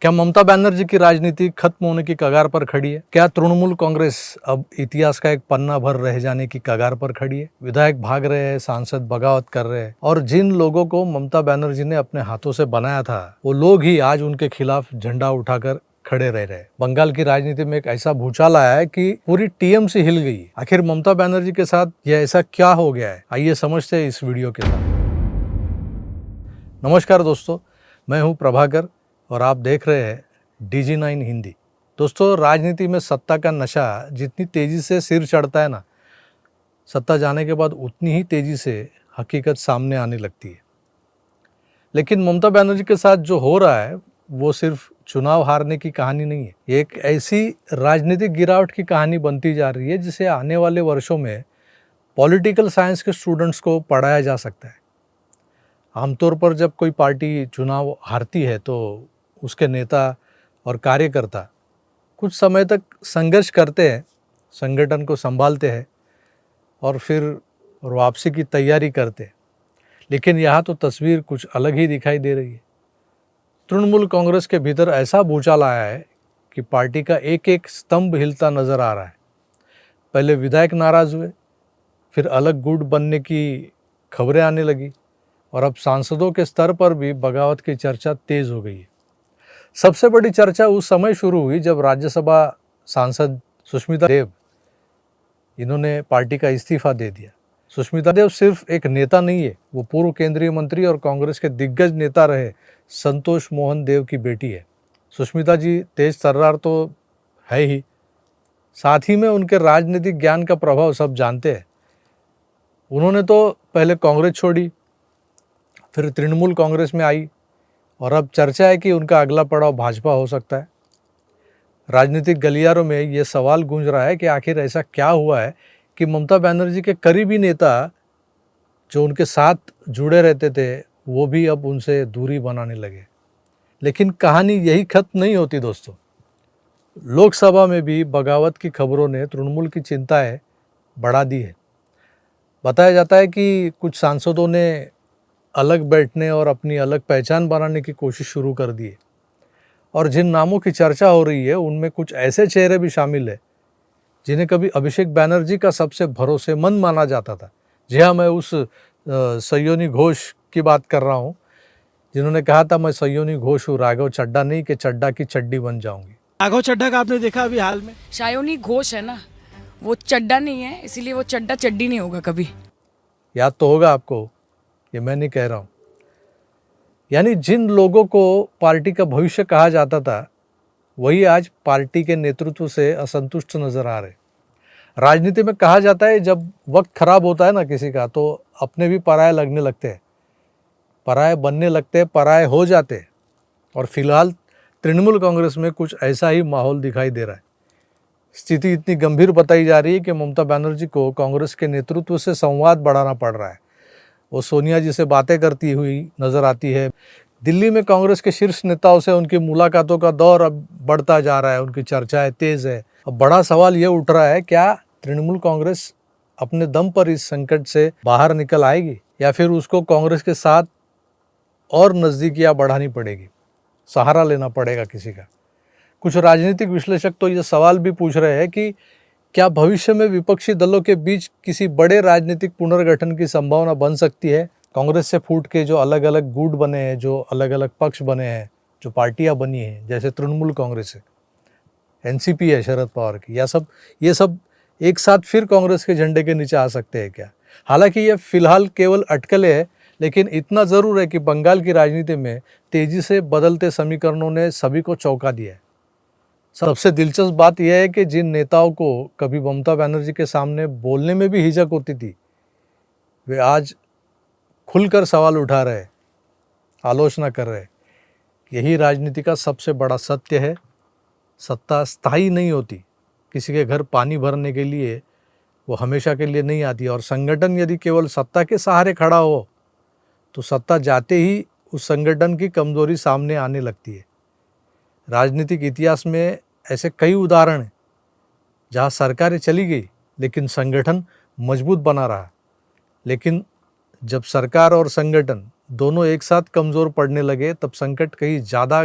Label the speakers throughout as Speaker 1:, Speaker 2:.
Speaker 1: क्या ममता बनर्जी की राजनीति खत्म होने की कगार पर खड़ी है? क्या तृणमूल कांग्रेस अब इतिहास का एक पन्ना भर रह जाने की कगार पर खड़ी है? विधायक भाग रहे हैं, सांसद बगावत कर रहे हैं और जिन लोगों को ममता बनर्जी ने अपने हाथों से बनाया था वो लोग ही आज उनके खिलाफ झंडा उठाकर खड़े रह रहे हैं। बंगाल की राजनीति में एक ऐसा भूचाल आया है कि पूरी टीएमसी हिल गई। आखिर ममता बनर्जी के साथ यह ऐसा क्या हो गया है, आइए समझते हैं इस वीडियो के साथ। नमस्कार दोस्तों, मैं हूं प्रभाकर और आप देख रहे हैं DG9 हिंदी। दोस्तों, राजनीति में सत्ता का नशा जितनी तेजी से सिर चढ़ता है ना, सत्ता जाने के बाद उतनी ही तेजी से हकीकत सामने आने लगती है। लेकिन ममता बनर्जी के साथ जो हो रहा है वो सिर्फ चुनाव हारने की कहानी नहीं है, ये एक ऐसी राजनीतिक गिरावट की कहानी बनती जा रही है जिसे आने वाले वर्षों में पॉलिटिकल साइंस के स्टूडेंट्स को पढ़ाया जा सकता है। आमतौर पर जब कोई पार्टी चुनाव हारती है तो उसके नेता और कार्यकर्ता कुछ समय तक संघर्ष करते हैं, संगठन को संभालते हैं और फिर वापसी की तैयारी करते हैं। लेकिन यहाँ तो तस्वीर कुछ अलग ही दिखाई दे रही है। तृणमूल कांग्रेस के भीतर ऐसा भूचाल आया है कि पार्टी का एक एक स्तंभ हिलता नजर आ रहा है। पहले विधायक नाराज हुए, फिर अलग गुट बनने की खबरें आने लगी और अब सांसदों के स्तर पर भी बगावत की चर्चा तेज हो गई है। सबसे बड़ी चर्चा उस समय शुरू हुई जब राज्यसभा सांसद सुष्मिता देव इन्होंने पार्टी का इस्तीफा दे दिया। सुष्मिता देव सिर्फ एक नेता नहीं है, वो पूर्व केंद्रीय मंत्री और कांग्रेस के दिग्गज नेता रहे संतोष मोहन देव की बेटी है। सुष्मिता जी तेज तर्रार तो है ही, साथ ही में उनके राजनीतिक ज्ञान का प्रभाव सब जानते हैं। उन्होंने तो पहले कांग्रेस छोड़ी, फिर तृणमूल कांग्रेस में आई और अब चर्चा है कि उनका अगला पड़ाव भाजपा हो सकता है। राजनीतिक गलियारों में ये सवाल गूंज रहा है कि आखिर ऐसा क्या हुआ है कि ममता बनर्जी के करीबी नेता जो उनके साथ जुड़े रहते थे वो भी अब उनसे दूरी बनाने लगे। लेकिन कहानी यही खत्म नहीं होती दोस्तों। लोकसभा में भी बगावत की खबरों ने तृणमूल की चिंताएं बढ़ा दी है। बताया जाता है कि कुछ सांसदों ने अलग बैठने और अपनी अलग पहचान बनाने की कोशिश शुरू कर दी है और जिन नामों की चर्चा हो रही है उनमें कुछ ऐसे चेहरे भी शामिल है जिन्हें कभी अभिषेक बैनर्जी का सबसे भरोसेमंद माना जाता था। जी हाँ, मैं उस सयोनी घोष की बात कर रहा हूँ जिन्होंने कहा था, मैं सयोनी घोष हूँ, राघव चड्ढा नहीं कि चड्ढा की चड्डी बन जाऊंगी।
Speaker 2: राघव चड्ढा का आपने देखा अभी हाल में?
Speaker 3: शायोनी घोष है ना, वो चड्डा नहीं है, इसीलिए वो चड्डा चड्डी नहीं होगा कभी।
Speaker 1: याद तो होगा आपको, ये मैं नहीं कह रहा हूँ। यानी जिन लोगों को पार्टी का भविष्य कहा जाता था वही आज पार्टी के नेतृत्व से असंतुष्ट नजर आ रहे। राजनीति में कहा जाता है जब वक्त खराब होता है ना किसी का तो अपने भी पराये लगने लगते हैं, पराये बनने लगते हैं, पराये हो जाते हैं। और फिलहाल तृणमूल कांग्रेस में कुछ ऐसा ही माहौल दिखाई दे रहा है। स्थिति इतनी गंभीर बताई जा रही है कि ममता बनर्जी को कांग्रेस के नेतृत्व से संवाद बढ़ाना पड़ रहा है। वो सोनिया जी से बातें करती हुई नजर आती है। दिल्ली में कांग्रेस के शीर्ष नेताओं से उनकी मुलाकातों का दौर अब बढ़ता जा रहा है, उनकी चर्चाएं तेज है। अब बड़ा सवाल ये उठ रहा है, क्या तृणमूल कांग्रेस अपने दम पर इस संकट से बाहर निकल आएगी या फिर उसको कांग्रेस के साथ और नज़दीकियां बढ़ानी पड़ेगी, सहारा लेना पड़ेगा किसी का। कुछ राजनीतिक विश्लेषक तो ये सवाल भी पूछ रहे हैं कि क्या भविष्य में विपक्षी दलों के बीच किसी बड़े राजनीतिक पुनर्गठन की संभावना बन सकती है। कांग्रेस से फूट के जो अलग अलग गुट बने हैं, जो अलग अलग पक्ष बने हैं, जो पार्टियां बनी हैं, जैसे तृणमूल कांग्रेस है, एनसीपी है शरद पवार की, ये सब एक साथ फिर कांग्रेस के झंडे के नीचे आ सकते हैं क्या? हालांकि ये फिलहाल केवल अटकलें है, लेकिन इतना ज़रूर है कि बंगाल की राजनीति में तेजी से बदलते समीकरणों ने सभी को चौंका दिया है। सबसे दिलचस्प बात यह है कि जिन नेताओं को कभी ममता बनर्जी के सामने बोलने में भी हिचक होती थी, वे आज खुलकर सवाल उठा रहे, आलोचना कर रहे। यही राजनीति का सबसे बड़ा सत्य है। सत्ता स्थायी नहीं होती। किसी के घर पानी भरने के लिए वो हमेशा के लिए नहीं आती और संगठन यदि केवल सत्ता के सहारे खड़ा हो तो सत्ता जाते ही उस संगठन की कमजोरी सामने आने लगती है। राजनीतिक इतिहास में ऐसे कई उदाहरण हैं जहां सरकारें चली गई लेकिन संगठन मजबूत बना रहा। लेकिन जब सरकार और संगठन दोनों एक साथ कमज़ोर पड़ने लगे तब संकट कहीं ज़्यादा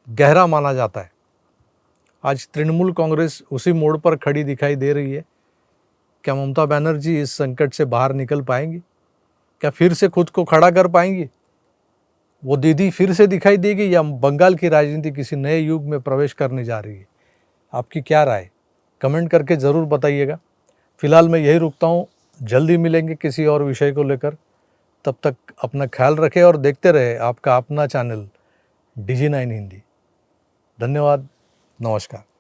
Speaker 1: गहरा माना जाता है। आज तृणमूल कांग्रेस उसी मोड़ पर खड़ी दिखाई दे रही है। क्या ममता बनर्जी इस संकट से बाहर निकल पाएंगी? क्या फिर से खुद को खड़ा कर पाएंगी? वो दीदी फिर से दिखाई देगी या बंगाल की राजनीति किसी नए युग में प्रवेश करने जा रही है? आपकी क्या राय? कमेंट करके ज़रूर बताइएगा। फिलहाल मैं यही रुकता हूँ, जल्दी मिलेंगे किसी और विषय को लेकर। तब तक अपना ख्याल रखें और देखते रहे आपका अपना चैनल DG9 हिंदी। धन्यवाद, नमस्कार।